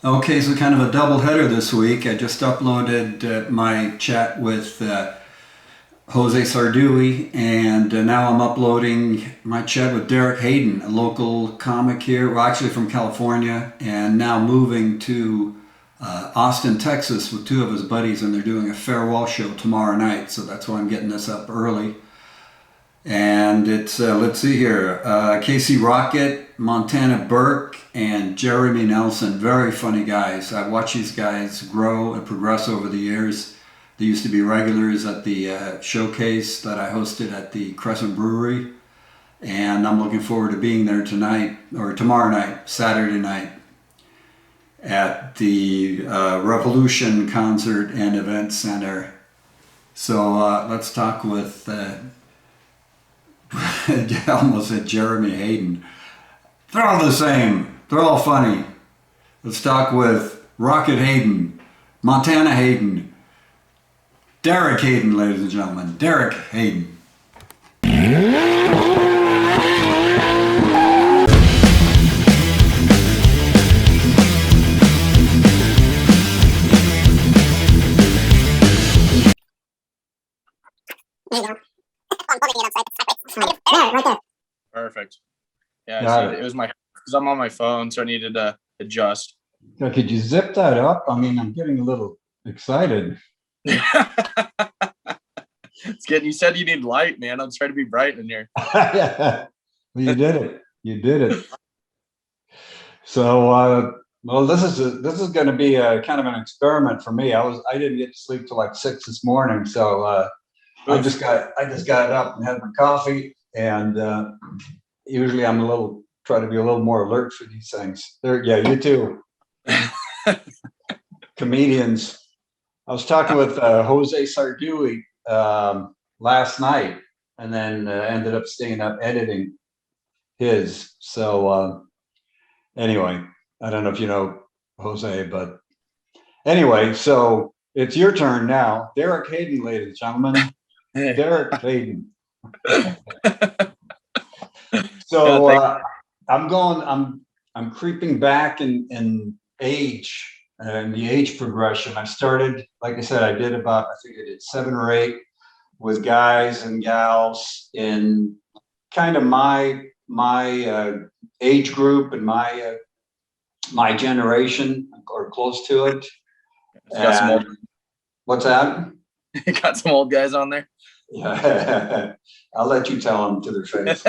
Okay, so kind of a double header this week. I just uploaded my chat with Jose Sardui, and now I'm uploading my chat with Derek Heydon, a local comic here, well, actually from California, and now moving to Austin, Texas with two of his buddies, and they're doing a farewell show tomorrow night, so that's why I'm getting this up early. And it's, let's see here, Casey Rocket, Montana Burke, and Jeremy Nelson. Very funny guys. I've watched these guys grow and progress over the years. They used to be regulars at the showcase that I hosted at the Crescent Brewery. And I'm looking forward to being there tonight, or tomorrow night, Saturday night, at the Revolution Concert and Event Center. So let's talk with I almost said Jeremy Heydon. They're all the same. They're all funny. Let's talk with Rocket Heydon, Montana Heydon, Derek Heydon, ladies and gentlemen. Derek Heydon. There you go. I'm holding it upside. There, right there. Perfect. Yeah, Got it was because I'm on my phone, so I needed to adjust. So could you zip that up? I mean, I'm getting a little excited. It's getting. You said you need light, man. I'm trying to be bright in here. Well, you did it. You did it. So, well, this is going to be a kind of an experiment for me. I didn't get to sleep till like 6 this morning, so I just got up and had my coffee, and usually try to be a little more alert for these things. There, yeah, you too. Comedians. I was talking with Jose Sardui last night, and then ended up staying up editing his. So anyway, I don't know if you know Jose, but anyway, so it's your turn now. Derek Heydon, ladies and gentlemen. Derek Heydon. So I'm creeping back in age and the age progression. I started, like I said, I did 7 or 8 with guys and gals in kind of my age group and my generation or close to it. Got some old, what's that? got some old guys on there. Yeah, I'll let you tell them to their face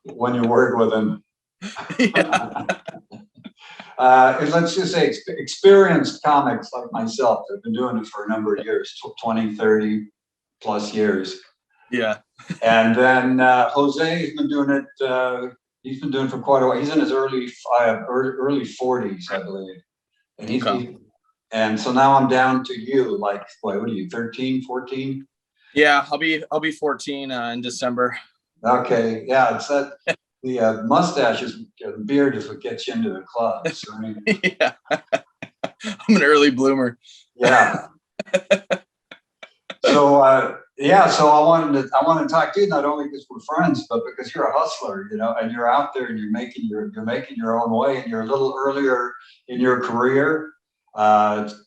when you work with them. And let's just say experienced comics like myself that have been doing it for a number of years, 20, 30 plus years. Yeah. And then Jose has been doing it. He's been doing it for quite a while. He's in his early 40s, I believe. And and so now I'm down to you. Like, what are you, 13, 14? Yeah, I'll be 14 in December. Okay, yeah, it's that the mustaches, the beard is what gets you into the clubs. Right? Yeah, I'm an early bloomer. Yeah. So so I wanted to talk to you not only because we're friends, but because you're a hustler, and you're out there and you're making your own way, and you're a little earlier in your career.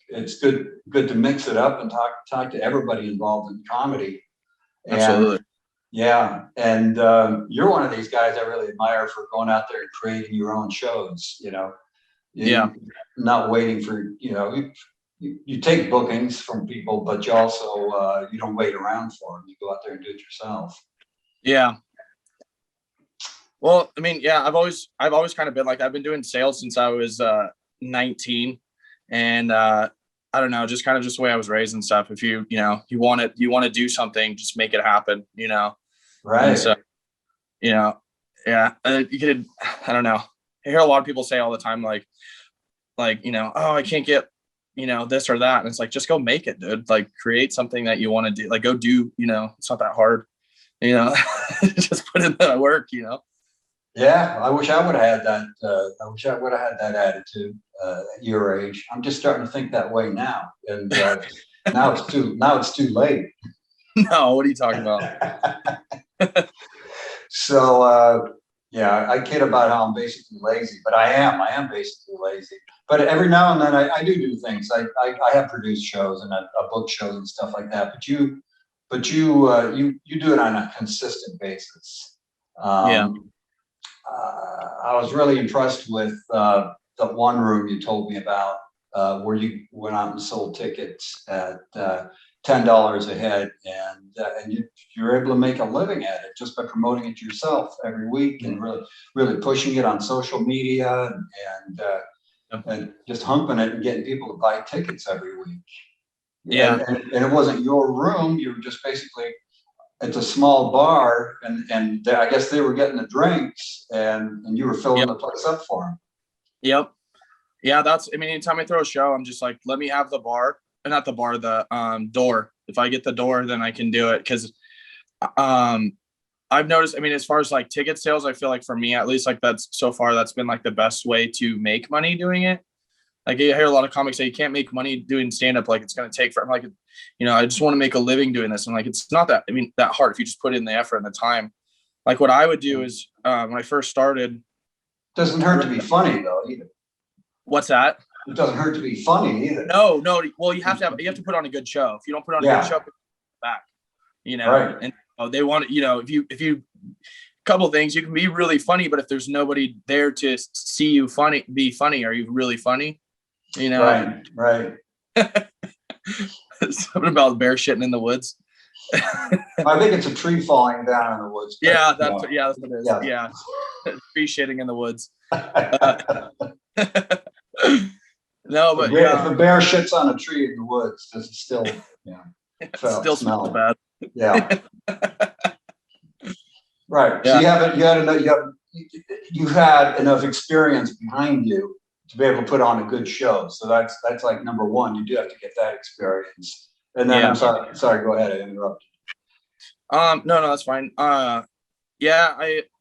It's good to mix it up and talk to everybody involved in comedy. And, absolutely. Yeah, and you're one of these guys I really admire for going out there and creating your own shows. Yeah, not waiting for you take bookings from people, but you also you don't wait around for them. You go out there and do it yourself. Yeah. Well, I mean, yeah, I've always kind of been like, I've been doing sales since I was 19, and I don't know, just kind of just the way I was raised and stuff. If you want to do something, just make it happen. Right. And so, yeah, you could, I don't know. I hear a lot of people say all the time, like, oh, I can't get, this or that. And it's like, just go make it, dude. Like, create something that you want to do. Like, go do, it's not that hard, just put in the work, Yeah, I wish I would have had that. I wish I would have had that attitude at your age. I'm just starting to think that way now, and now it's too late. No, what are you talking about? So yeah, I kid about how I'm basically lazy, but I am basically lazy. but every now and then I do things. I have produced shows and I book shows and stuff like that. But you do it on a consistent basis. Yeah. I was really impressed with the one room you told me about, where you went out and sold tickets at $10 a head, and you're able to make a living at it just by promoting it yourself every week and really pushing it on social media and just humping it and getting people to buy tickets every week. Yeah. And it wasn't your room. You were just basically, it's a small bar, and I guess they were getting the drinks, and you were filling the place up for them. Yep. Yeah, I mean, anytime I throw a show, I'm just like, let me have the bar, and not the bar, the door. If I get the door, then I can do it. Because I've noticed, I mean, as far as like ticket sales, I feel like for me, at least, like that's been like the best way to make money doing it. Like, I hear a lot of comics say you can't make money doing stand-up, like it's going to take I'm like, I just want to make a living doing this. And like, it's not that, I mean, that hard if you just put in the effort and the time. Like what I would do is when I first started. Doesn't hurt to be funny though, either. What's that? It doesn't hurt to be funny either. No. Well, you have to put on a good show. If you don't put on a good show, back, right. And they want, if you couple things, you can be really funny, but if there's nobody there to see you be funny, are you really funny? Right. Something about bear shitting in the woods. I think it's a tree falling down in the woods. Yeah, that's what it is. Yeah. Tree shitting in the woods. No, but if a bear shits on a tree in the woods, does it still it still smells bad. Yeah. Right. Yeah. So you had enough experience behind you to be able to put on a good show. So that's like number one. You do have to get that experience. And then I'm sorry, go ahead, I interrupted. No, that's fine. I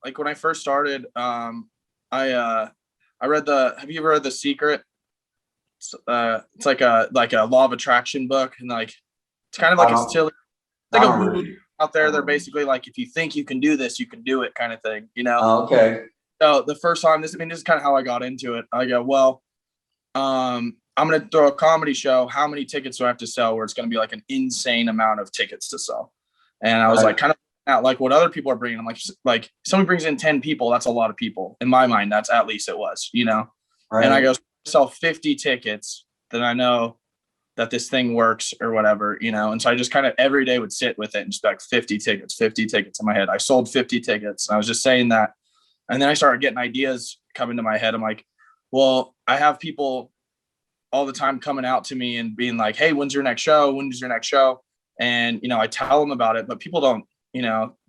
like when I first started, I read have you ever read The Secret? It's like a law of attraction book, and like it's kind of like a silly, like a woo out there. They're basically like, if you think you can do this, you can do it, kind of thing, Okay. So the first time, this is kind of how I got into it. I go, well, I'm going to throw a comedy show. How many tickets do I have to sell where it's going to be like an insane amount of tickets to sell? And I was like, kind of out like what other people are bringing. I'm like somebody brings in 10 people. That's a lot of people in my mind. That's at least it was, Right. And I go sell 50 tickets. Then I know that this thing works or whatever, And so I just kind of every day would sit with it and just like 50 tickets in my head. I sold 50 tickets. And I was just saying that. And then I started getting ideas coming to my head. I'm like, well, I have people all the time coming out to me and being like, hey, when's your next show? When is your next show? And, I tell them about it, but people don't,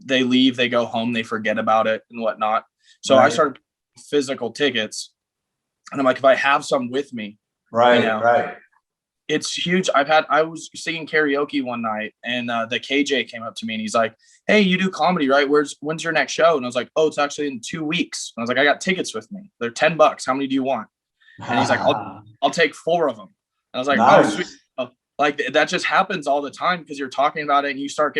they leave, they go home, they forget about it and whatnot. So I started physical tickets, and I'm like, if I have some with me, right. It's huge. I was singing karaoke one night, and the KJ came up to me and he's like, hey, you do comedy, right? When's your next show? And I was like, oh, it's actually in 2 weeks. And I was like, I got tickets with me. They're $10. How many do you want? And he's like, I'll take 4 of them. And I was like, nice. Oh, sweet. Like that just happens all the time because you're talking about it and you start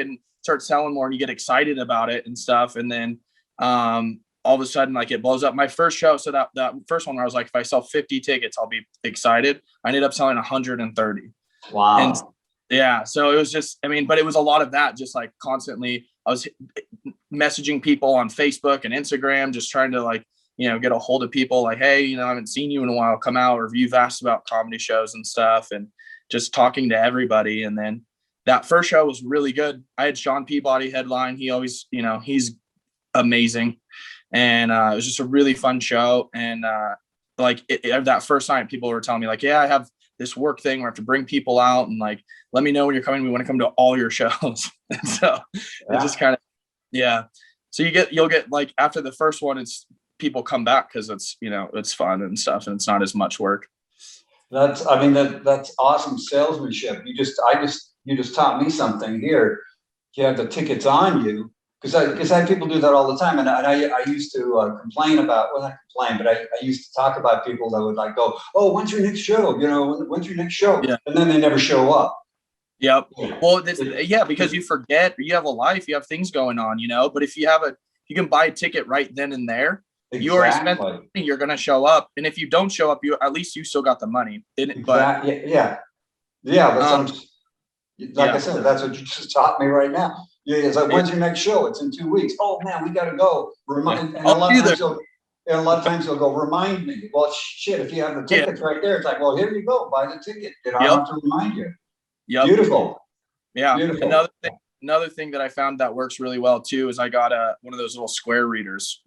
selling more and you get excited about it and stuff. And then all of a sudden, like, it blows up. My first show, so that first one where I was like, if I sell 50 tickets, I'll be excited. I ended up selling 130. Wow. And yeah, so it was just, but it was a lot of that, just like constantly I was messaging people on Facebook and Instagram, just trying to like, get a hold of people like, hey, I haven't seen you in a while, come out, or you've asked about comedy shows and stuff, and just talking to everybody. And then that first show was really good. I had Sean Peabody headline. He always, he's amazing. And it was just a really fun show. And that first night, people were telling me like, yeah, I have this work thing where I have to bring people out, and like, let me know when you're coming. We want to come to all your shows. And so it just kind of, so you'll get like, after the first one, it's people come back because it's, it's fun and stuff, and it's not as much work. That's awesome salesmanship. You just taught me something here. You have the tickets on you, because I have people do that all the time, and I used to complain about, well, not complain, but I used to talk about people that would like go, oh, when's your next show? When's your next show? Yeah. And then they never show up. Yep. Well, because you forget, you have a life, you have things going on, but if you can buy a ticket right then and there, You already spent the Exactly. money, you're going to show up. And if you don't show up, you at least you still got the money. But Yeah. That's like I yeah, said, that's what you just taught me right now. Yeah, it's like, when's your next show? It's in 2 weeks. Oh man, we gotta go. Remind, and a I'll lot be of there. times you'll go, remind me. Well, shit, if you have the Yeah. tickets right there, it's like, well, here you go, buy the ticket. I don't Yep. have to remind you. Yep. Beautiful. Yeah. Beautiful. Another thing that I found that works really well too is I got one of those little square readers.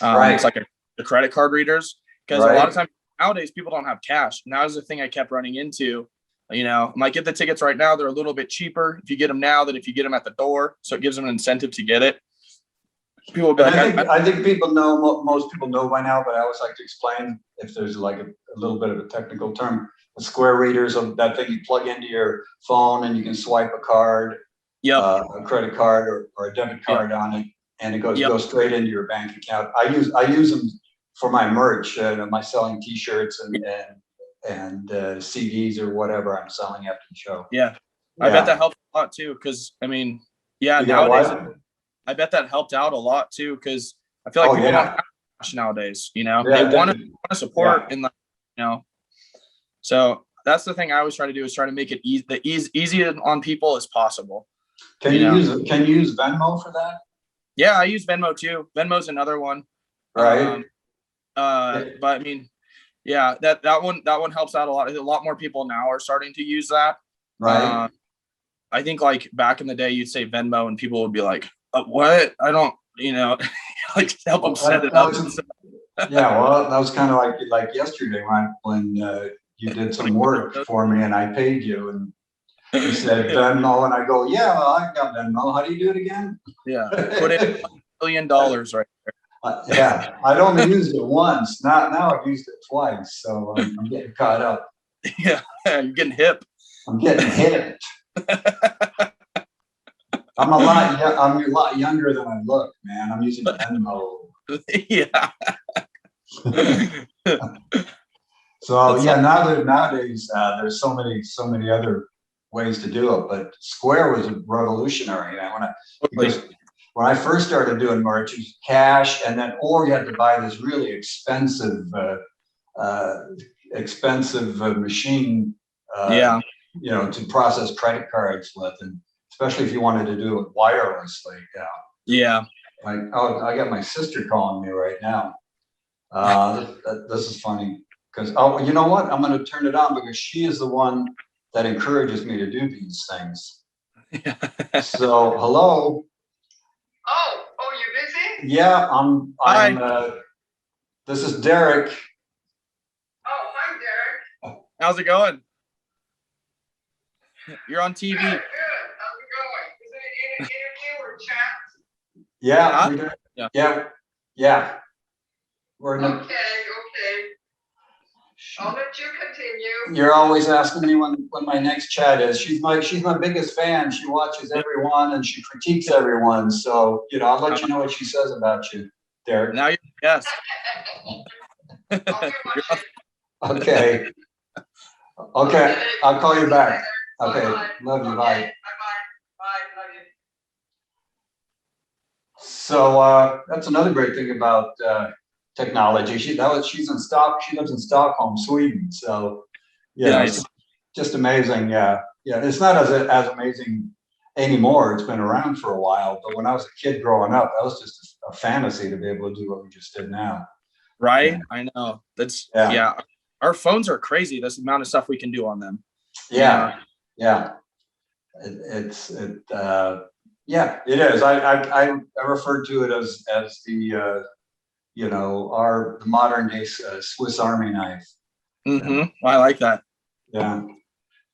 Right. It's like the credit card readers, because a lot of times nowadays people don't have cash. And that was the thing I kept running into. I might get the tickets right now. They're a little bit cheaper if you get them now than if you get them at the door. So it gives them an incentive to get it. People will be I think people know, most people know by now, but I always like to explain if there's like a little bit of a technical term. The square readers of that thing you plug into your phone and you can swipe a card, a credit card or a debit card on it, and it goes straight into your bank account. I use them for my merch, my selling T-shirts and CDs or whatever I'm selling after the show. Yeah. I bet that helps a lot too. Because nowadays I bet that helped out a lot too. Because I feel like people don't have cash nowadays. They want to support and so that's the thing I always try to do is try to make it easy on people as possible. Can you use Venmo for that? Yeah, I use Venmo too. Venmo's another one. Right. But I mean, yeah, that one helps out a lot. A lot more people now are starting to use that. Right. I think like back in the day, you'd say Venmo and people would be like, "What? I don't," like help them set it up. Yeah, well, that was kind of like yesterday when you did some work for me and I paid you and you said Venmo and I go, yeah, well, I got Venmo. How do you do it again? Yeah, put in $1 million right there. Yeah, I'd only used it once. Now I've used it twice, so I'm getting caught up. Yeah, you're getting hip. I'm getting hit. I'm a lot younger than I look, man. I'm using Venmo. Yeah. So nowadays there's so many other ways to do it, but Square was revolutionary. Because when I first started doing merch, it was cash, and then or you had to buy this really expensive machine, to process credit cards with, and especially if you wanted to do it wirelessly. Yeah. Like, I got my sister calling me right now. This is funny because you know what? I'm going to turn it on because she is the one that encourages me to do these things. So, hello. Oh, you're busy? Yeah, I'm. This is Derek. Oh, hi, Derek. How's it going? You're on TV. Good. How's it going? Is it an interview or chat? Yeah. Yeah. We're in Okay. I'll let you continue. You're always asking me when my next chat is. She's my biggest fan. She watches everyone and she critiques everyone. So, I'll let you know what she says about you, Derek. Now you're yes. Okay. Okay. I'll call you back. Okay. Bye. Love you. Okay. Bye. Bye. Love you. So that's another great thing about technology. She's in Stock. She lives in Stockholm, Sweden. So Nice. It's just amazing. Yeah. It's not as amazing anymore. It's been around for a while. But when I was a kid growing up, that was just a fantasy to be able to do what we just did now. Right. Yeah. I know. That's Our phones are crazy. That's the amount of stuff we can do on them. Yeah. It is. I refer to it as the the modern day Swiss Army knife. Mm-hmm. I like that. Yeah,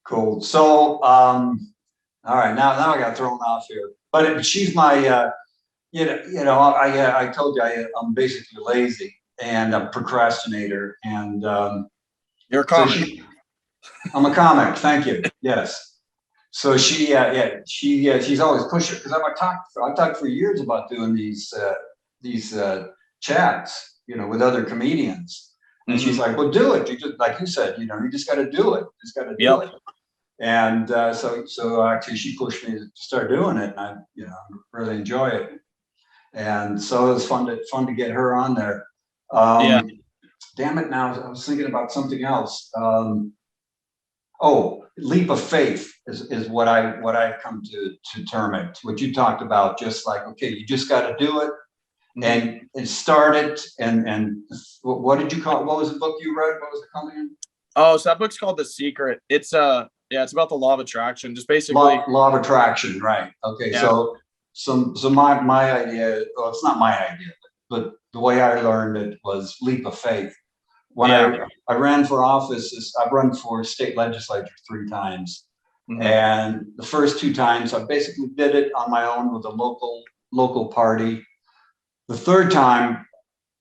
cool. So, all right, now I got thrown off here. But she's my, I told you I'm basically lazy and a procrastinator, and You're a comic. I'm a comic. Thank you. Yes. So she's always pushing because I've talked for years about doing these chats, with other comedians, and she's like, "Well, do it. You just like you said, you just got to do it. Just got to do it." And so actually, she pushed me to start doing it, and I really enjoy it. And so it was fun to get her on there. Yeah. Damn it! Now I was thinking about something else. Leap of faith is what I've come to term it. What you talked about, just like, okay, you just got to do it and start it. And what did you call it? What was the book you read? What was the company? Oh, so that book's called The Secret. It's it's about the law of attraction. Just basically Law of attraction, right? Okay, Yeah. so my idea, well, it's not my idea, but the way I learned it was leap of faith. When I ran for office, I've run for state legislature 3 times. And the first 2 times I basically did it on my own with a local party. The third time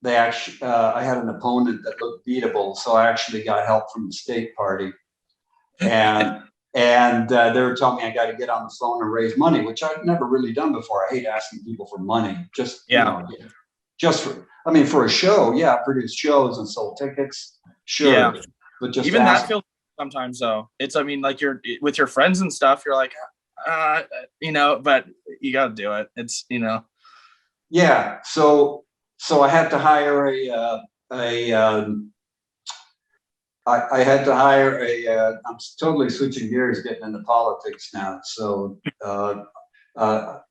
they actually, I had an opponent that looked beatable, so I actually got help from the state party. And they were telling me I got to get on the phone and raise money, which I've never really done before. I hate asking people for money. Just for a show, I produced shows and sold tickets, sure. Yeah. But just even that feels sometimes though. It's, I mean, like you're with your friends and stuff, you're like, but you got to do it. It's, Yeah. So I had to hire I'm totally switching gears, getting into politics now. So I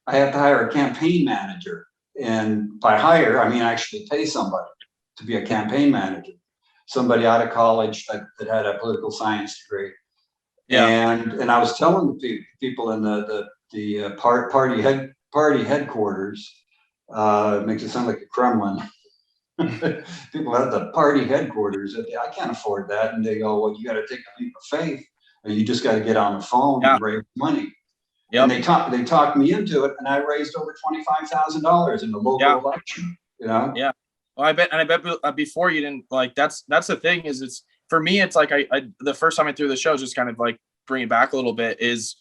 had to hire a campaign manager. And by hire, I mean actually pay somebody to be a campaign manager. Somebody out of college that had a political science degree. Yeah. And I was telling the people in the party headquarters, makes it sound like a Kremlin. People at the party headquarters, I can't afford that. And they go, well, you got to take a leap of faith, and you just got to get on the phone and raise money. Yep. And they talked me into it, and I raised over $25,000 in the local election. Yeah. Well, I bet before you didn't, like, that's the thing is, it's, for me, it's like, I the first time I threw the show, just kind of like bring it back a little bit, is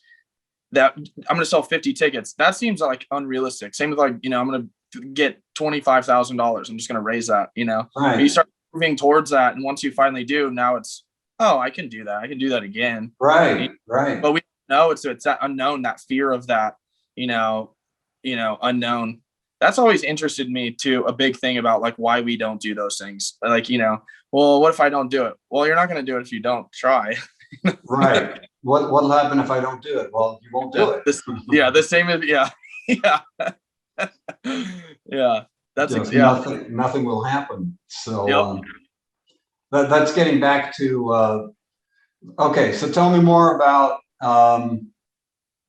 that I'm going to sell 50 tickets. That seems like unrealistic. Same with like, I'm going to get $25,000. I'm just going to raise that, Right. You start moving towards that. And once you finally do, now it's, oh, I can do that. I can do that again. Right. Right. But we know it's that unknown, that fear of that, unknown. That's always interested me too. A big thing about like why we don't do those things. Like, well, what if I don't do it? Well, you're not going to do it if you don't try. Right. What'll happen if I don't do it? Well, you won't do it. The same as, yeah. That's nothing will happen. So that's getting back to okay. So tell me more about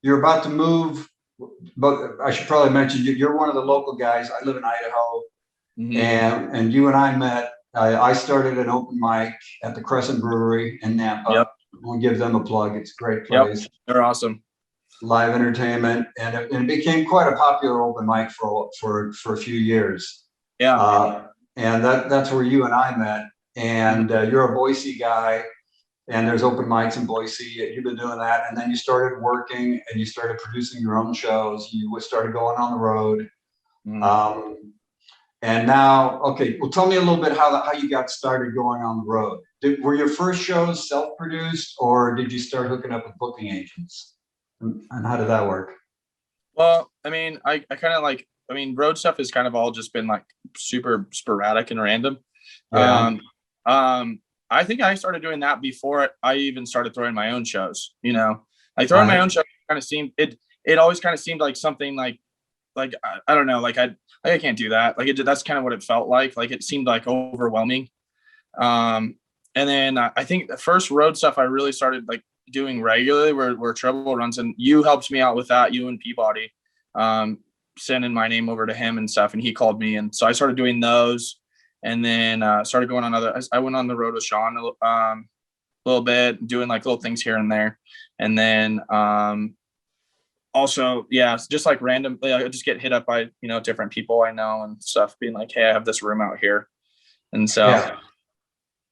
you're about to move, but I should probably mention you're one of the local guys. I live in Idaho, and you and I met. I started an open mic at the Crescent Brewery in Nampa. Yep. We'll give them a plug. It's a great place. Yep. They're awesome. Live entertainment, and it became quite a popular open mic for a few years. Yeah. And that's where you and I met. And you're a Boise guy, and there's open mics in Boise. You've been doing that, and then you started working, and you started producing your own shows. You started going on the road. And now, okay, well, tell me a little bit how you got started going on the road. Were your first shows self-produced, or did you start hooking up with booking agents? And how did that work? Well, I mean, I kind of like, road stuff has kind of all just been like super sporadic and random. Yeah. I think I started doing that before I even started throwing my own shows. Like throwing my own show kind of seemed, it always kind of seemed like something like I don't know, like I can't do that. Like that's kind of what it felt like. Like it seemed like overwhelming. And then I think the first road stuff I really started like doing regularly were Treble runs, and you helped me out with that, you and Peabody, sending my name over to him and stuff, and he called me, and so I started doing those, and then started going on I went on the road with Sean a little bit, doing like little things here and there, and then also just like randomly I just get hit up by different people I know and stuff, being like, hey, I have this room out here, and so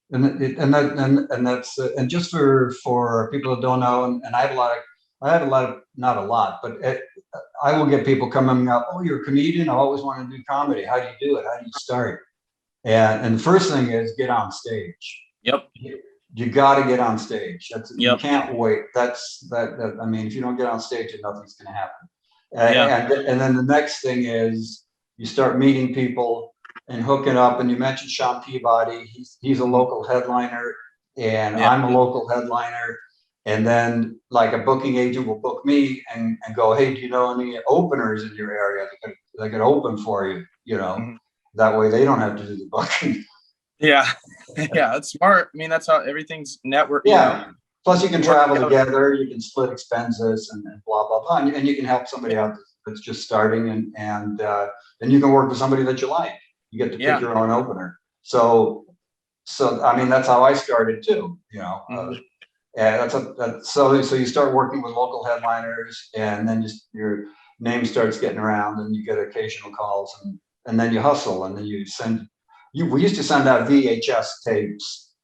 and that's and just for people that don't know, and I have a lot of not a lot, but I will get people coming up, oh, you're a comedian, I always wanted to do comedy, how do you do it, how do you start? And the first thing is get on stage. Yep. You got to get on stage. You Yep. can't wait. That I mean, if you don't get on stage, nothing's going to happen. And then the next thing is you start meeting people and hooking up. And you mentioned Sean Peabody. He's a local headliner, and Yeah. I'm a local headliner. And then like a booking agent will book me and go, hey, do you know any openers in your area that could open for you? You know, Mhm. that way they don't have to do the booking. Yeah. Yeah. That's smart. I mean, that's how everything's network, Yeah. Plus you can work travel together. together, you can split expenses and blah, blah, blah. And you can help somebody out that's just starting and you can work with somebody that you like. You get to pick Yeah. your own opener. So, I mean, that's how I started too, you know. Mhm. Yeah, so you start working with local headliners, and then just your name starts getting around, and you get occasional calls, and then you hustle, and then we used to send out VHS tapes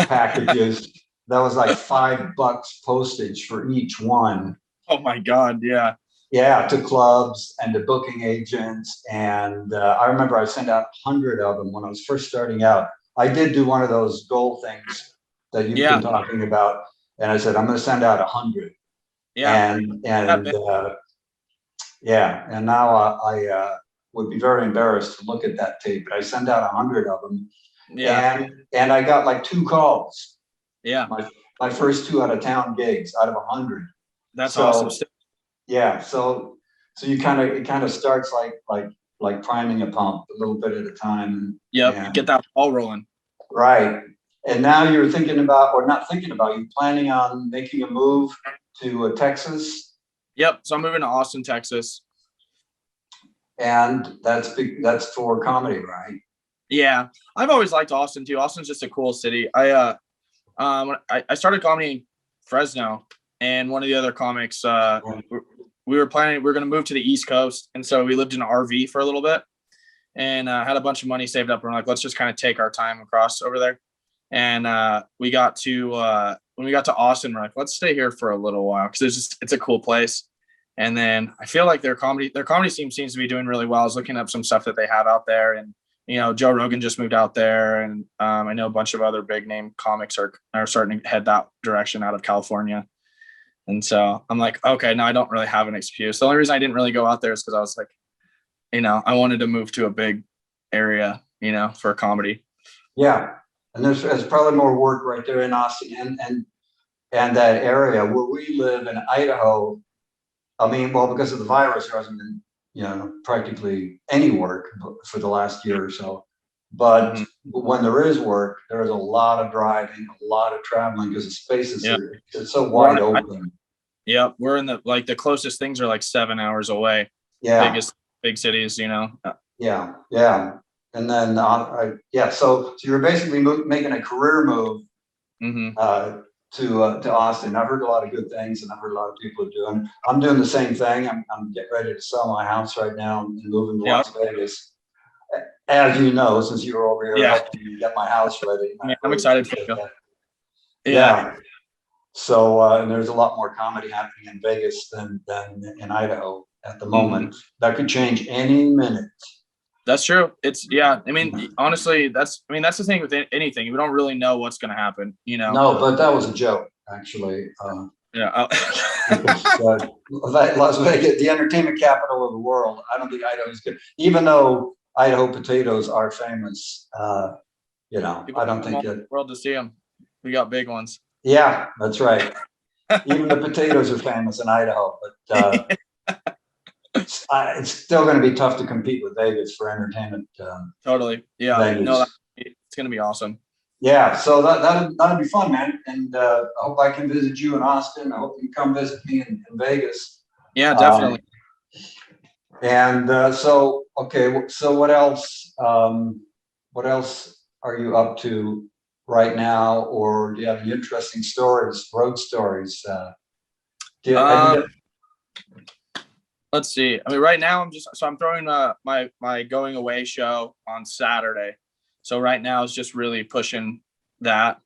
packages. That was like $5 postage for each one. Oh my God. Yeah. Yeah, to clubs and to booking agents. And I remember I sent out 100 of them when I was first starting out. I did do one of those goal things that you've Yeah. been talking about. And I said, I'm going to send out 100. Yeah. And, That and big. yeah, and now I would be very embarrassed to look at that tape, but I sent out 100 of them. Yeah. And I got like 2 calls. Yeah. My first 2 out of town gigs out of 100. That's So, awesome. yeah, so it kind of starts like priming a pump a little bit at a time. Yep. And Get that ball rolling. right. And now you're thinking about, or not thinking about, you're planning on making a move to Texas, Yep. So I'm moving to Austin, Texas. and that's for comedy, right? Yeah. I've always liked Austin too. Austin's just a cool city. I started comedy in Fresno, and one of the other comics, we were going to move to the East Coast. And so we lived in an RV for a little bit and had a bunch of money saved up. And we're like, let's just kind of take our time across over there. And we got to, when we got to Austin, we're like, let's stay here for a little while because it's a cool place. And then I feel like their comedy scene seems to be doing really well. I was looking up some stuff that they have out there, and Joe Rogan just moved out there, and I know a bunch of other big name comics are starting to head that direction out of California. And so I'm like, okay, no, I don't really have an excuse. The only reason I didn't really go out there is because I was like, I wanted to move to a big area, for comedy. Yeah, and there's probably more work right there in Austin and that area where we live in Idaho. I mean, well, because of the virus, there hasn't been practically any work for the last year or so. But when there is work, there is a lot of driving, a lot of traveling because the spaces it's so wide open. Yeah, we're in the closest things are like 7 hours away. Yeah, big cities, Yeah, and then so you're basically making a career move to Austin. I've heard a lot of good things, and I've heard a lot of people are doing. I'm doing the same thing. I'm getting ready to sell my house right now and moving to Las Vegas. As you know, since you were over here helping me get my house ready. I'm excited for you. Yeah. So and there's a lot more comedy happening in Vegas than in Idaho at the moment. That could change any minute. That's true. I mean, honestly, that's the thing with anything. We don't really know what's going to happen, No, but that was a joke, actually. Yeah. Las Vegas, the entertainment capital of the world. I don't think Idaho is good, even though Idaho potatoes are famous. I don't think that world to see them. We got big ones. Yeah, that's right. Even the potatoes are famous in Idaho, but it's still going to be tough to compete with Vegas for entertainment. Totally. Yeah. Vegas. No, it's going to be awesome. Yeah. So that'll be fun, man. And I hope I can visit you in Austin. I hope you can come visit me in Vegas. Yeah, definitely. Okay. So what else? What else are you up to right now, or do you have any interesting stories, road stories? Let's see. I mean, right now I'm throwing my going away show on Saturday. So right now it's just really pushing that.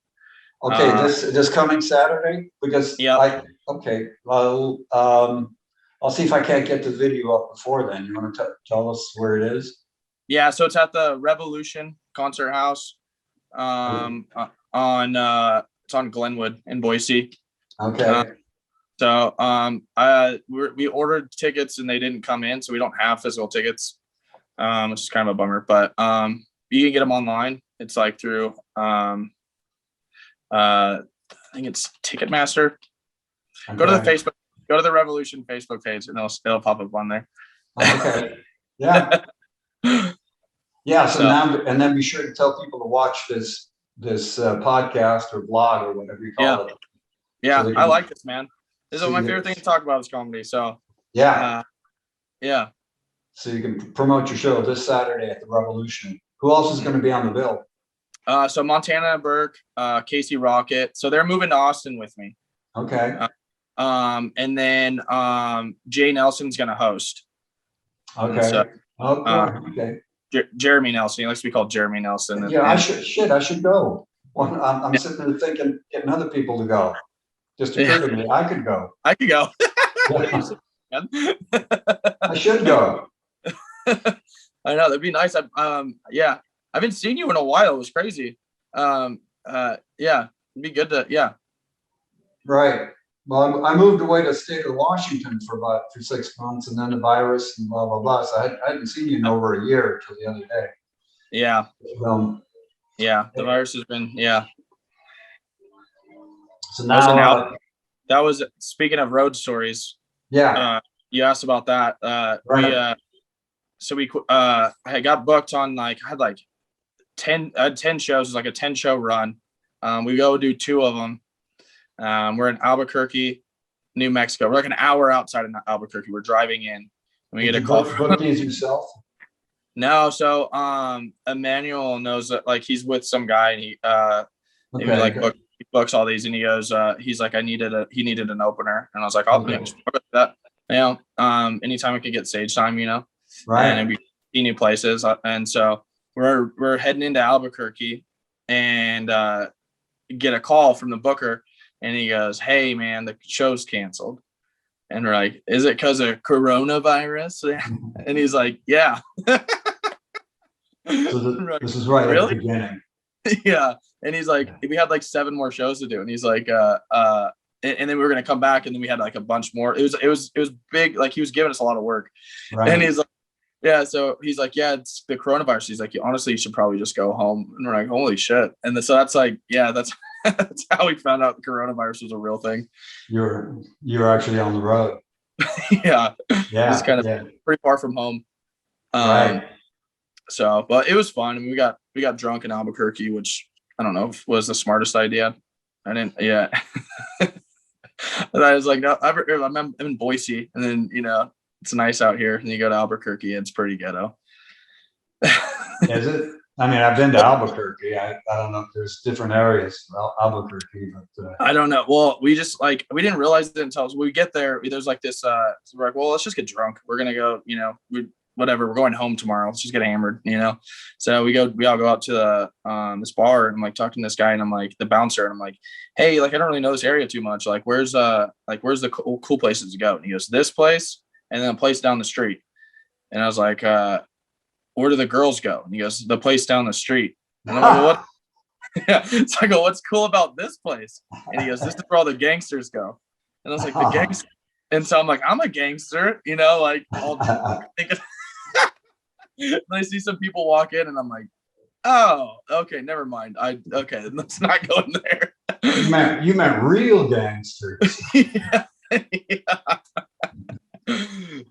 Okay, this coming Saturday, because well, I'll see if I can't get the video up before then. You want to tell us where it is? Yeah, so it's at the Revolution Concert House. It's on Glenwood in Boise. Okay. So we ordered tickets and they didn't come in, so we don't have physical tickets. which is kind of a bummer. But you can get them online. It's like through I think it's Ticketmaster. Okay. Go to the Facebook. Go to the Revolution Facebook page, and it'll pop up on there. Okay. Yeah. Yeah. So So- now, and then be sure to tell people to watch this podcast or vlog or whatever you call it. Yeah, So they I can- like this, man. This is so my you- favorite thing to talk about is comedy. So Yeah. yeah. So you can promote your show this Saturday at the Revolution. Who else is going to be on the bill? So Montana Burke, Casey Rocket. So they're moving to Austin with me. Okay. And then Jay Nelson's gonna host. Okay. So, Oh, cool. Okay. Jeremy Nelson. He likes to be called Jeremy Nelson. Yeah, I should go. Well, I'm sitting there thinking, getting other people to go. Just occurred to me, I could go. I could go. I should go. I know, that'd be nice. Yeah, I haven't seen you in a while. It was crazy. Yeah, it'd be good to, yeah. Right. Well, I moved away to the state of Washington for 6 months, and then the virus and blah blah blah. So I hadn't seen you in over a year until the other day. Yeah, Yeah. the virus has been, yeah. So That was an now, album. That was, speaking of road stories, yeah. you asked about that. Right. I got booked on I had 10 shows. It was like a 10-show run. We go do 2 of them. We're in Albuquerque, New Mexico. We're like an hour outside of Albuquerque. We're driving in, and we get a call. Book these yourself? No, so Emmanuel knows that he's with some guy, and he books all these, and he goes, he's like, he needed an opener, and I was like, I'll do that. Anytime I could get stage time, Right. and we see new places, and so we're heading into Albuquerque, and get a call from the booker, and he goes, "Hey man, the show's canceled." And we're like, "Is it because of coronavirus?" And he's like, "Yeah." So this is right at the beginning. Yeah. And he's like, we had 7 more shows to do, and he's like, and then we were gonna come back, and then we had a bunch more. It was big. He was giving us a lot of work, Right. and he's like, yeah. So he's like, yeah, it's the coronavirus. He's like, honestly, you should probably just go home. And we're like, holy shit. And so that's that's that's how we found out the coronavirus was a real thing. You're actually on the road. Yeah. Yeah. It's kind of pretty far from home. Right. So, but it was fun. I mean, we got drunk in Albuquerque, which I don't know if was the smartest idea. I didn't. Yeah. And I was like, no, I'm in Boise, and then it's nice out here, and you go to Albuquerque, it's pretty ghetto. Is it? I mean, I've been to Albuquerque. I don't know if there's different areas of Albuquerque, but I don't know. Well, we just we didn't realize it until we get there. There's this. So we're like, well, let's just get drunk. We're gonna go. Whatever. We're going home tomorrow. Let's just get hammered. So we all go out to this bar, and I'm talking to this guy, and I'm like the bouncer, and I'm like, hey, I don't really know this area too much. Where's the cool places to go? And he goes, this place, and then a place down the street. And I was like, where do the girls go? And he goes, the place down the street. And I'm like, well, what? Yeah. So I go, what's cool about this place? And he goes, this is where all the gangsters go. And I was like, the gangster. And so I'm like, I'm a gangster, all thinking. And I see some people walk in, and I'm like, oh, okay, never mind. Okay, let's not go in there. You meant real gangsters. Yeah.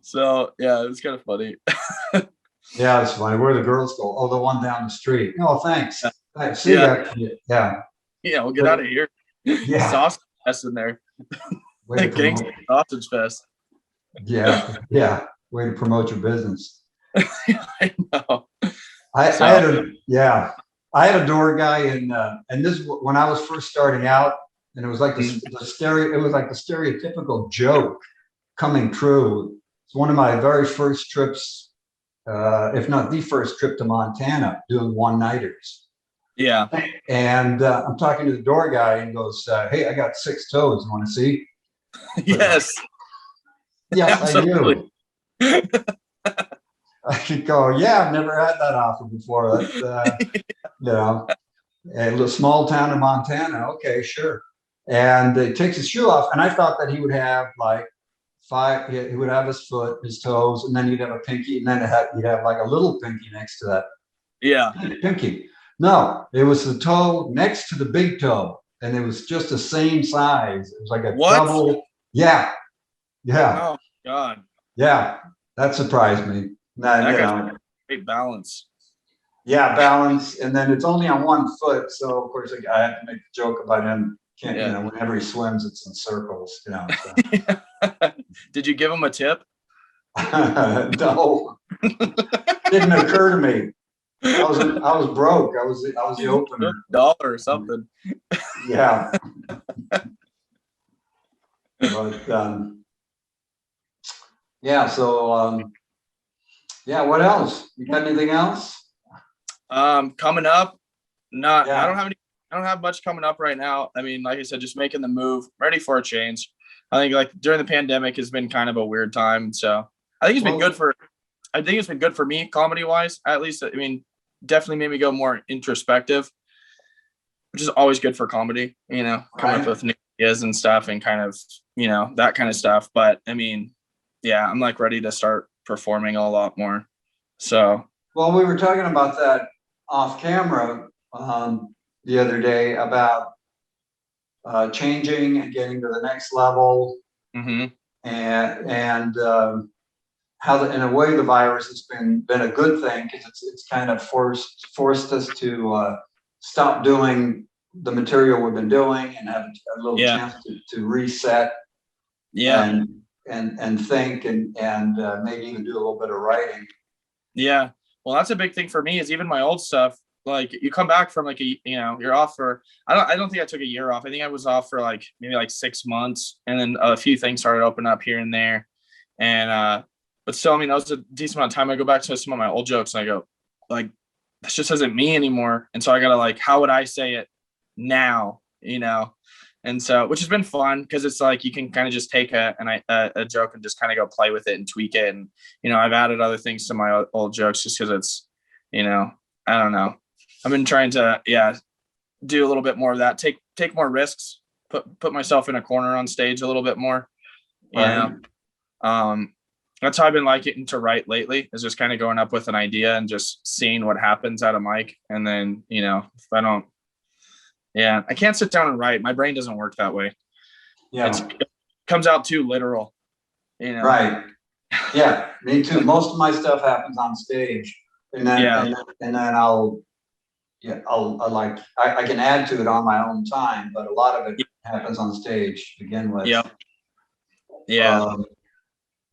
So yeah, it was kind of funny. Yeah, it's funny. Where the girls go? Oh, the one down the street. Oh, thanks. Thanks. See Yeah. that? Yeah. Yeah, we'll get out of here. Yeah. Sausage fest in there. Way to Gangster promote. sausage fest. Yeah. Yeah. Way to promote your business. I know. I had a door guy and this when I was first starting out, and it was like the stereotypical joke coming true. It's one of my very first trips, if not the first trip to Montana, doing one-nighters. Yeah. And I'm talking to the door guy, and he goes, hey, I got 6 toes. You want to see? Yes. Yes, Absolutely. I do. I could go, yeah, I've never had that offer before. That's, a little small town in Montana. Okay, sure. And he takes his shoe off, and I thought that he would have 5. He would have his foot, his toes, and then you'd have a pinky, and then you'd have like a little pinky next to that Yeah. pinky. No, it was the toe next to the big toe, and it was just the same size. It was like a What? double. Yeah, yeah, Oh God. yeah. That surprised me. Now, That you guy's know, great balance. yeah, balance, and then it's only on one foot, so of course I had to make a joke about him. Can't, Yeah. you know, whenever he swims, it's in circles. You know. So. Did you give him a tip? No, didn't occur to me. I was broke. I was the opener. $1 or something. Yeah. But yeah, so yeah, what else? You got anything else? Coming up, not Yeah. I don't have much coming up right now. I mean, like I said, just making the move, ready for a change. I think like during the pandemic has been kind of a weird time. So I think it's been good for me comedy wise, at least. I mean, definitely made me go more introspective, which is always good for comedy, you know, coming Right. up with new ideas and stuff and kind of, you know, that kind of stuff. But I mean, yeah, I'm like ready to start performing a lot more. So, Well, we were talking about that off camera the other day about changing and getting to the next level, mhm. and how in a way the virus has been a good thing because it's kind of forced us to stop doing the material we've been doing and have a little Yeah. chance to reset Yeah. and think and maybe even do a little bit of writing. Yeah. Well, that's a big thing for me is even my old stuff. Like you come back from like you're off for, I don't think I took a year off. I think I was off for like maybe like 6 months and then a few things started opening up here and there. And, but still, I mean, that was a decent amount of time. I go back to some of my old jokes and I go like, this just isn't me anymore. And so I got to like, how would I say it now, you know? And so, which has been fun because it's like you can kind of just take a joke and just kind of go play with it and tweak it. And, you know, I've added other things to my old jokes just because it's, you know, I don't know. I've been trying to, do a little bit more of that, take more risks, put myself in a corner on stage a little bit more, you Right. know. That's how I've been liking to write lately is just kind of going up with an idea and just seeing what happens at a mic. And then, you know, if I don't, I can't sit down and write. My brain doesn't work that way. Yeah. It comes out too literal, you know? Right. Yeah, me too. Most of my stuff happens on stage, and then and then I'll I can add to it on my own time, but a lot of it happens on stage to begin with. Yeah. Yeah. Um,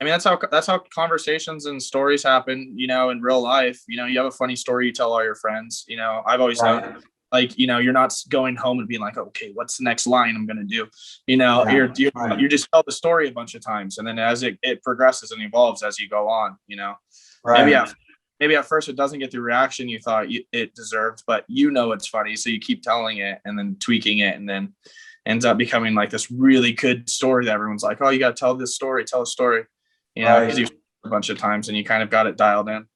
I mean, that's how conversations and stories happen, you know, in real life. You know, you have a funny story you tell all your friends. You know, I've always right. known, like, you know, you're not going home and being like, okay, what's the next line I'm gonna do? You know, Yeah, you just tell the story a bunch of times, and then as it progresses and evolves as you go on, you know, Right. maybe at first it doesn't get the reaction you thought it deserved, but you know it's funny, so you keep telling it and then tweaking it, and then ends up becoming like this really good story that everyone's like, oh, you got to tell this story, tell a story, you know, because you've a bunch of times and you kind of got it dialed in.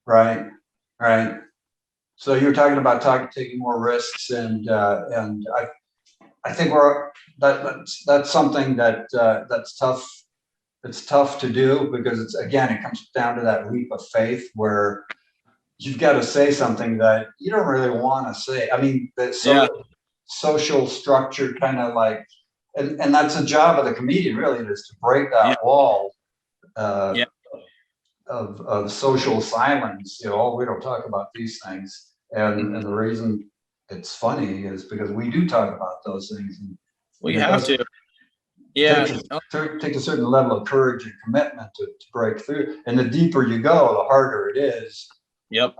Right. Right. So you're talking about taking more risks, and I think that's something that's tough. It's tough to do because it comes down to that leap of faith where you've got to say something that you don't really want to say. I mean, social structure kind of like, and that's a job of the comedian really, is to break that wall of social silence. You know, oh, we don't talk about these things, and the reason it's funny is because we do talk about those things. And we have to. Takes a certain level of courage and commitment to break through. And the deeper you go, the harder it is. Yep.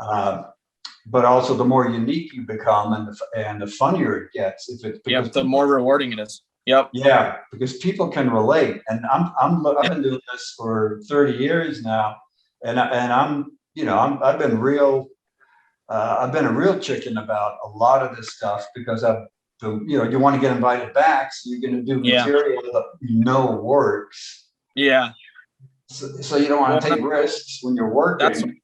But also the more unique you become, and the funnier it gets. If it's because the more rewarding it is. Yep. Yeah, because people can relate. And I've been doing this for 30 years now, and I'm I've been a real chicken about a lot of this stuff because you want to get invited back, so you're going to do material that you know works. Yeah. So you don't want to take risks when you're working.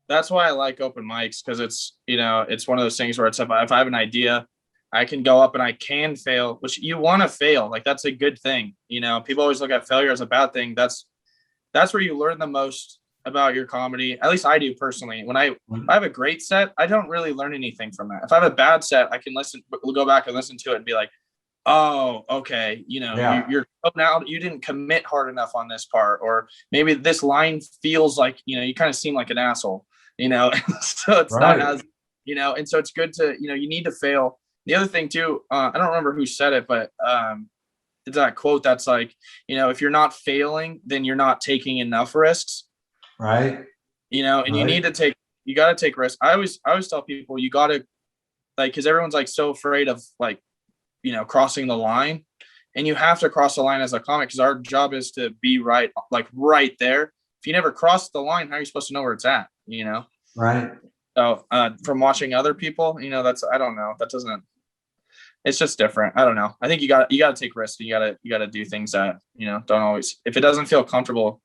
That's why I like open mics, because it's, you know, it's one of those things where it's if I have an idea, I can go up and I can fail, which you want to fail. Like that's a good thing. You know, people always look at failure as a bad thing. That's where you learn the most about your comedy. At least I do personally. When I have a great set, I don't really learn anything from that. If I have a bad set, I can we'll go back and listen to it and be like, oh, okay, you know, you're now you didn't commit hard enough on this part, or maybe this line feels like, you know, you kind of seem like an asshole, you know. So it's not as, you know, and so it's good to, you know, you need to fail. The other thing too, I don't remember who said it, but it's that quote that's like, you know, if you're not failing, then you're not taking enough risks. Right. You know, and you got to take risks. I always tell people you got to, like, cause everyone's like so afraid of like, you know, crossing the line, and you have to cross the line as a comic, because our job is to be right, like right there. If you never cross the line, how are you supposed to know where it's at? You know? Right. So from watching other people, you know, I don't know. That doesn't, it's just different. I don't know. I think you got to take risks. You got to do things that, you know, don't always, if it doesn't feel comfortable,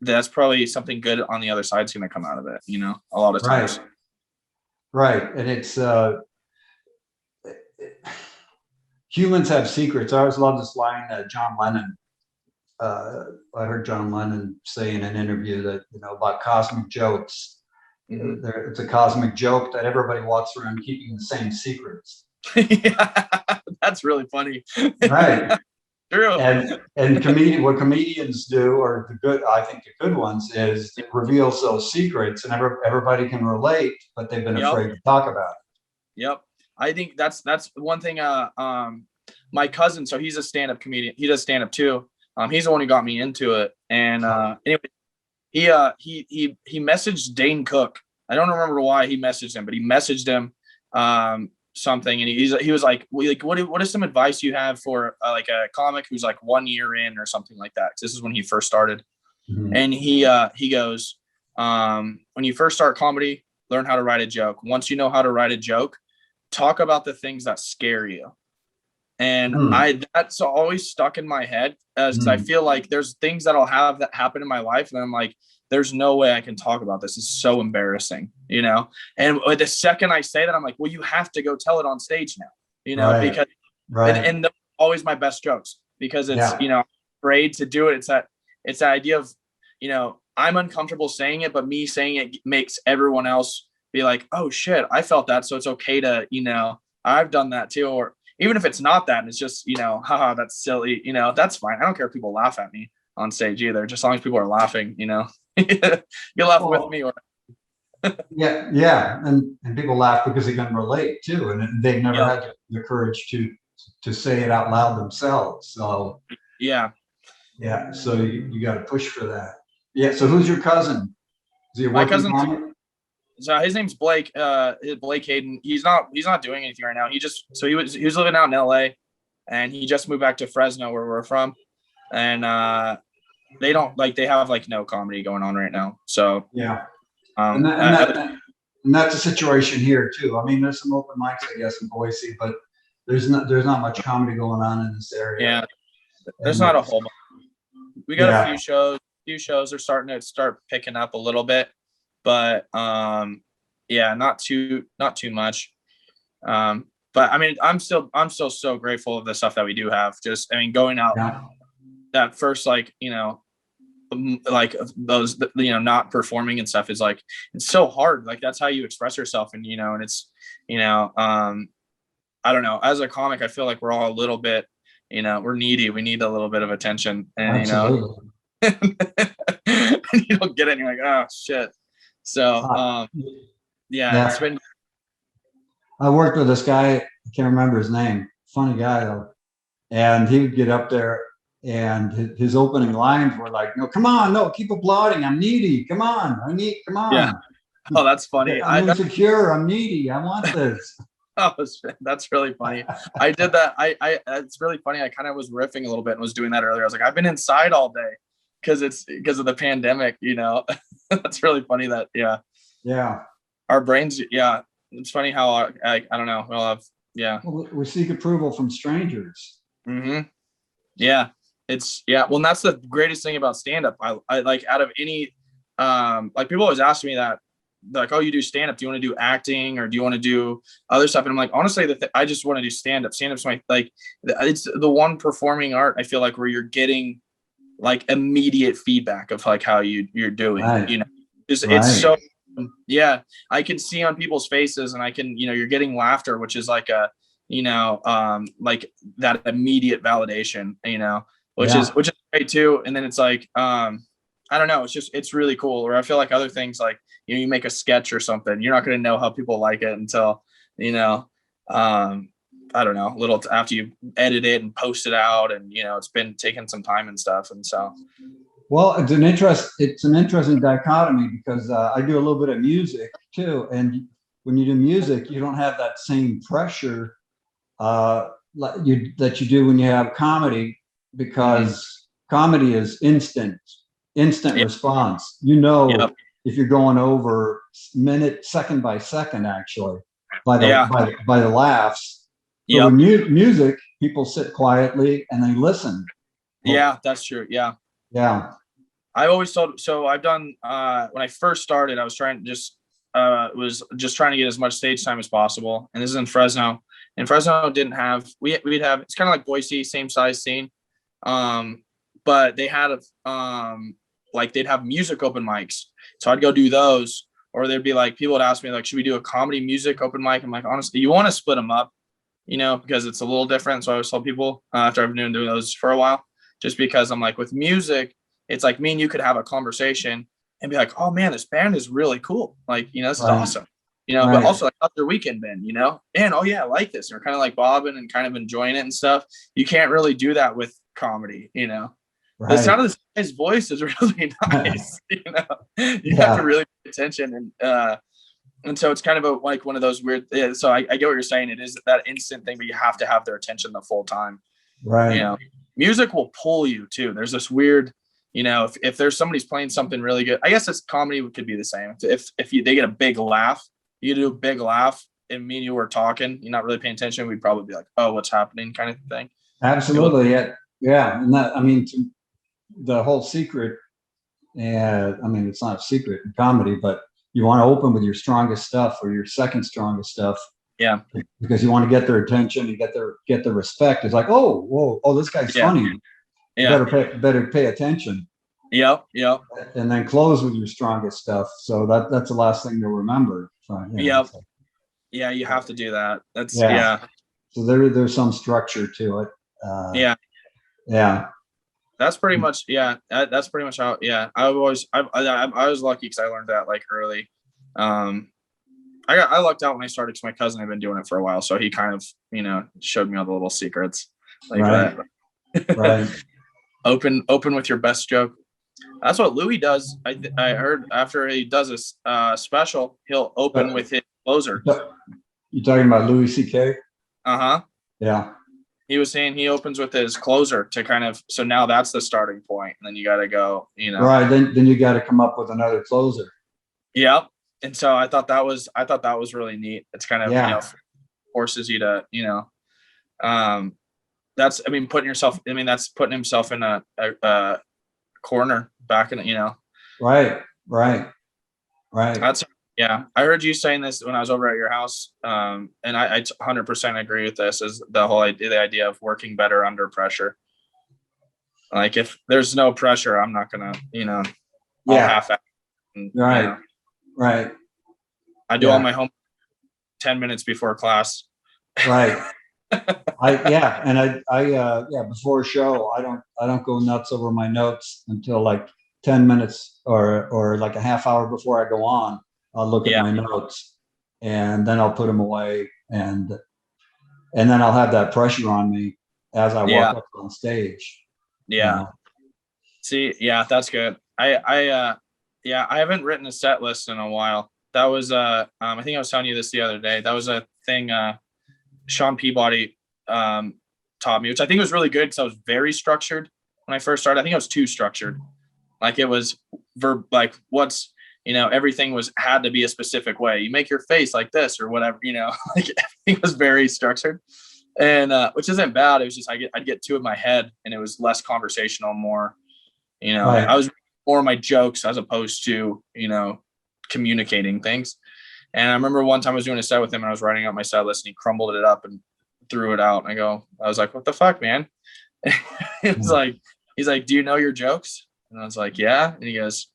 that's probably something good on the other side is going to come out of it, you know, a lot of times. Right. And it's, humans have secrets. I always love this line that John Lennon, I heard John Lennon say in an interview that, you know, about cosmic jokes. Mm-hmm. It's a cosmic joke that everybody walks around keeping the same secrets. Yeah, that's really funny. Right. True. And what comedians do, or I think the good ones, is it reveals those secrets, and everybody can relate, but they've been afraid to talk about it. Yep. I think that's one thing. My cousin, so he's a stand-up comedian. He does stand-up too. He's the one who got me into it. And anyway, he messaged Dane Cook. I don't remember why he messaged him, but he messaged him something, and he was like, what is some advice you have for like a comic who's like 1 year in or something like that? 'Cause this is when he first started. Mm-hmm. And he goes, when you first start comedy, learn how to write a joke. Once you know how to write a joke, talk about the things that scare you. And that's always stuck in my head, as I feel like there's things that'll have that happen in my life, and I'm like, there's no way I can talk about this. It's so embarrassing, you know? And the second I say that, I'm like, well, you have to go tell it on stage now, you know, because and they're always my best jokes, because it's, you know, afraid to do it. It's that idea of, you know, I'm uncomfortable saying it, but me saying it makes everyone else be like, oh shit, I felt that. So it's okay to, you know, I've done that too. Or even if it's not that, and it's just, you know, haha, that's silly, you know, that's fine. I don't care if people laugh at me on stage either, just as long as people are laughing, you know. You laugh with me, or and people laugh because they can relate too, and they've never had the courage to say it out loud themselves. So so you got to push for that. So who's your cousin? Is he a my working cousin? comic? So his name's Blake. Blake Heydon. He's not doing anything right now. He was living out in LA, and he just moved back to Fresno, where we're from, and they have like no comedy going on right now. So and that's a situation here too. I mean, there's some open mics, I guess, in Boise, but there's not much comedy going on in this area. Yeah, there's not a whole bunch. We got a few shows. Are starting to picking up a little bit, but not too much. But I mean, I'm still so grateful of the stuff that we do have. Just, I mean, going out that first, like, you know, like those, you know, not performing and stuff is like, it's so hard. Like, that's how you express yourself. And, you know, and it's, you know, I don't know, as a comic, I feel like we're all a little bit, you know, we're needy. We need a little bit of attention, and, Absolutely. you know, you don't get it. And you're like, oh shit. So, it's been. I worked with this guy. I can't remember his name. Funny guy though. And he would get up there, and his opening lines were like, "No, come on, no, keep applauding. I'm needy. Come on, come on." Yeah. Oh, that's funny. I'm insecure. I'm needy. I want this. Oh, that's really funny. I did that. It's really funny. I kind of was riffing a little bit and was doing that earlier. I was like, I've been inside all day because of the pandemic, you know. That's really funny that, our brains, it's funny how I don't know. We'll have, well, we seek approval from strangers. Mm-hmm. Yeah. Well, and that's the greatest thing about stand-up. I like, out of any, like, people always ask me that, they're like, oh, you do stand up. Do you want to do acting or do you want to do other stuff? And I'm like, honestly, I just want to do stand up. Stand up's my, like, it's the one performing art I feel like where you're getting like immediate feedback of like how you're doing, Right. you know, it's Right. so, yeah, I can see on people's faces and I can, you know, you're getting laughter, which is like a, you know, like that immediate validation, you know, which is great too. And then it's like, I don't know, it's really cool. Or I feel like other things like, you know, you make a sketch or something, you're not going to know how people like it until, you know, I don't know, little after you edit it and post it out and, you know, it's been taking some time and stuff. And so, Well, it's an interesting dichotomy because I do a little bit of music too. And when you do music, you don't have that same pressure that you do when you have comedy, because comedy is instant response. You know, if you're going over second by second, actually, by the laughs. So when music, people sit quietly and they listen. Yeah, that's true. Yeah. Yeah. I always thought, so I've done, when I first started, I was trying to was just trying to get as much stage time as possible. And this is in Fresno. And Fresno didn't have, we'd have, it's kind of like Boise, same size scene. But they had like they'd have music open mics. So I'd go do those, or they'd be like, people would ask me like, should we do a comedy music open mic? I'm like, honestly, you want to split them up, you know, because it's a little different. So I always tell people after I've been doing those for a while, just because I'm like, with music, it's like me and you could have a conversation and be like, oh man, this band is really cool. Like, you know, this is awesome. You know, but also like, how's your weekend been, you know? And oh yeah, I like this. And we're kind of like bobbing and kind of enjoying it and stuff. You can't really do that with comedy, you know. The sound of this guy's voice is really nice, you know. You have to really pay attention. And so it's kind of like one of those weird, so I get what you're saying. It is that instant thing, but you have to have their attention the full time. Right. You know, music will pull you too. There's this weird, you know, if there's somebody's playing something really good, I guess it's comedy could be the same. If they get a big laugh, you do a big laugh and me and you were talking, you're not really paying attention, we'd probably be like, oh, what's happening kind of thing. Absolutely. Yeah. And that, I mean, the whole secret, and I mean, it's not a secret in comedy, but you want to open with your strongest stuff or your second strongest stuff. Yeah. Because you want to get their attention, you get their respect. It's like, oh, whoa, oh, this guy's funny. Yeah. Better pay attention. Yep. And then close with your strongest stuff. So that's the last thing to remember. So, yep. Yeah, you have to do that. That's So there's some structure to it. Yeah. That's pretty much that's pretty much how. Yeah, I was lucky because I learned that like early. I lucked out when I started because my cousin had been doing it for a while, so he kind of, you know, showed me all the little secrets like that. Right. Open with your best joke. That's what Louis does. I heard after he does a special, he'll open with his closer. You talking about Louis C.K.? Yeah. He was saying he opens with his closer to kind of, so now that's the starting point, and then you got to go, you know. Right. Then you got to come up with another closer. Yep. And so I thought that was really neat. It's kind of, you know, forces you to, you know, that's putting himself in a corner back in, you know. Right. That's, yeah. I heard you saying this when I was over at your house. And I 100% agree with this, is the idea of working better under pressure. Like if there's no pressure, I'm not going to, you know, I'll half-ass. Right. You know. Right. I do all my homework 10 minutes before class. Right. Before a show, I don't go nuts over my notes until like 10 minutes or like a half hour before I go on. I'll look at my notes and then I'll put them away, and then I'll have that pressure on me as I walk up on stage. Yeah. See, yeah, that's good. I haven't written a set list in a while. That was I think I was telling you this the other day. That was a thing Sean Peabody taught me, which I think was really good because I was very structured when I first started. I think I was too structured. Like it was like what's, you know, everything had to be a specific way. You make your face like this or whatever, you know, like everything was very structured, and which isn't bad. It was just I'd get too in my head, and it was less conversational, more, you know, I was more of my jokes as opposed to, you know, communicating things. And I remember one time I was doing a set with him and I was writing out my set list and he crumbled it up and threw it out. And I was like, what the fuck, man? He's like, do you know your jokes? And I was like, yeah. And he goes,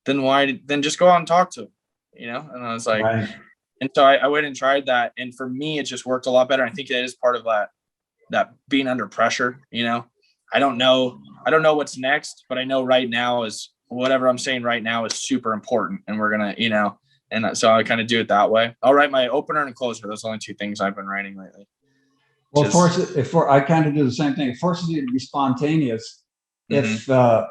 then just go out and talk to him, And I was like, Right. And so I went and tried that. And for me, it just worked a lot better. I think that is part of that being under pressure, I don't know what's next, but I know right now is whatever I'm saying right now is super important. And we're going to, and so I kind of do it that way. I'll write my opener and closer. Those are the only two things I've been writing lately. Well, I kind of do the same thing. It forces you to be spontaneous. Mm-hmm.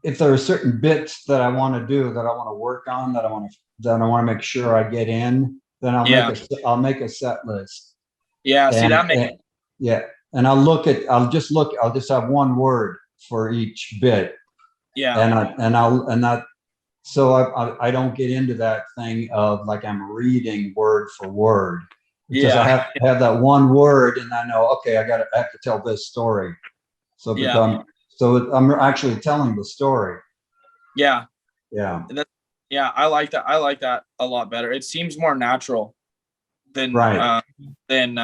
If there are certain bits that I want to do, that I want to work on, that I want to make sure I get in, then I'll make a set list. Yeah. And I'll just have one word for each bit. Yeah. So I don't get into that thing of like I'm reading word for word. Because I have that one word and I know, okay, I have to tell this story. So I'm actually telling the story. Yeah. Yeah. I like that. I like that a lot better. It seems more natural than, I don't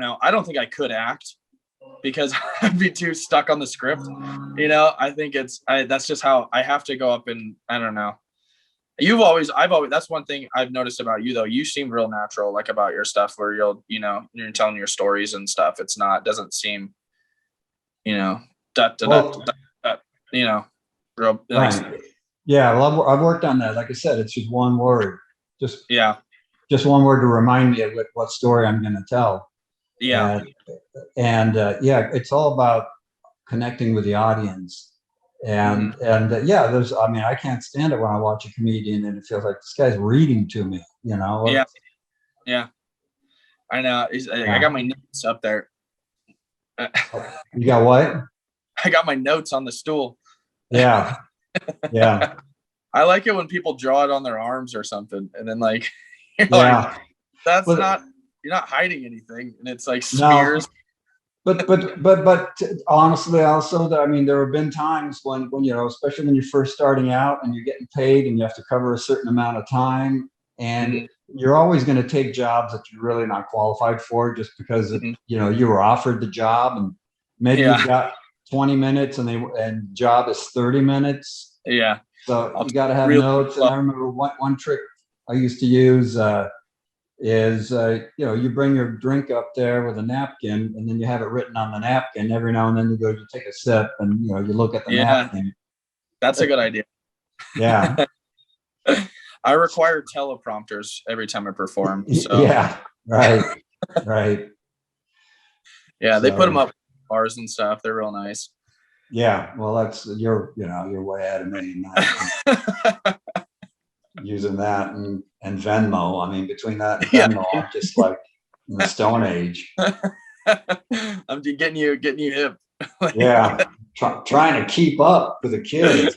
know. I don't think I could act because I'd be too stuck on the script. I think that's just how I have to go up and I don't know. I've always, that's one thing I've noticed about you though. You seem real natural, like about your stuff where you're telling your stories and stuff. Doesn't seem, real nice. Right. Yeah. Well, I've worked on that. Like I said, it's just one word, just one word to remind me of what story I'm going to tell. Yeah. It's all about connecting with the audience. And I can't stand it when I watch a comedian and it feels like this guy's reading to me, Yeah. I know. I got my notes up there. You got what? I got my notes on the stool. Yeah. Yeah. I like it when people draw it on their arms or something. And then like, you're not hiding anything. And it's like smears. No. But honestly, also, there have been times when especially when you're first starting out and you're getting paid and you have to cover a certain amount of time, and you're always going to take jobs that you're really not qualified for just because you were offered the job and maybe you've got 20 minutes and job is 30 minutes. Yeah. So you got to have notes. And I remember one trick I used to use is you bring your drink up there with a napkin and then you have it written on the napkin. Every now and then you take a sip and you look at the napkin. That's a good idea. Yeah. I require teleprompters every time I perform. So. Yeah. Right. Right. Yeah, they put them up bars and stuff. They're real nice. Yeah. Well, that's you're way ahead of me. Using that and Venmo. Between that and Venmo, I'm just like in the Stone Age. I'm getting you hip. Yeah, trying to keep up with the kids.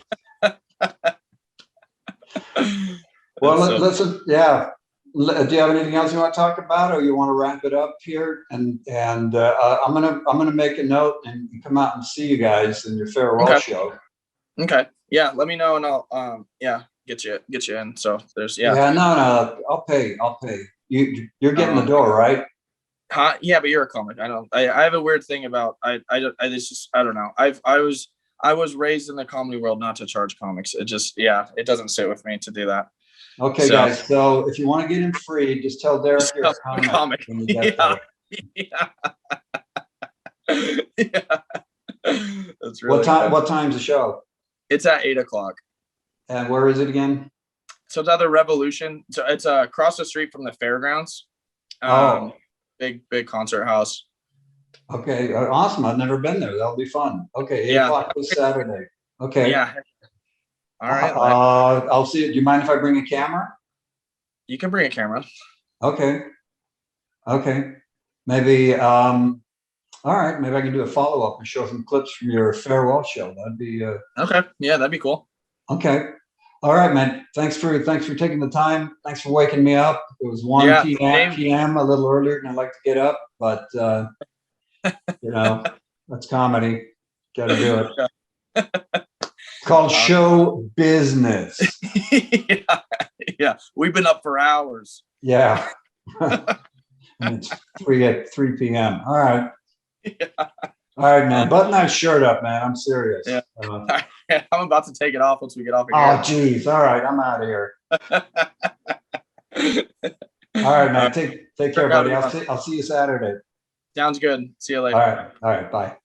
Well, listen. Yeah. Do you have anything else you want to talk about, or you want to wrap it up here? And I'm gonna make a note and come out and see you guys in your farewell show. Okay. Yeah. Let me know and I'll get you in. So there's No, I'll pay. You're getting the door, right? Yeah, but you're a comic. I have a weird thing about I don't know. I was raised in the comedy world not to charge comics. It just it doesn't sit with me to do that. Okay, guys. So if you want to get him free, just tell Derek you're a comic. When you get there. Yeah. That's really what time's the show? It's at 8:00. And where is it again? So it's at the Revolution. So it's across the street from the fairgrounds. Big concert house. Okay, awesome. I've never been there. That'll be fun. Okay, 8:00 this Saturday. Okay. Yeah. All right. I'll see it. Do you mind if I bring a camera? You can bring a camera. Okay. Maybe all right, maybe I can do a follow-up and show some clips from your farewell show. That'd be okay. Yeah, that'd be cool. Okay. All right, man. Thanks for taking the time. Thanks for waking me up. It was 1 p.m. a little earlier than I like to get up, but that's comedy. Got to do it. It's called show business. Yeah, yeah. We've been up for hours. Yeah. And it's 3 p.m. All right. Yeah. All right, man. Button that shirt up, man. I'm serious. Yeah. I'm about to take it off once we get off of Oh, here. geez. All right. I'm out of here. All right, man. Take care, buddy. I'll see you Saturday. Sounds good. See you later. All right. All right. Bye.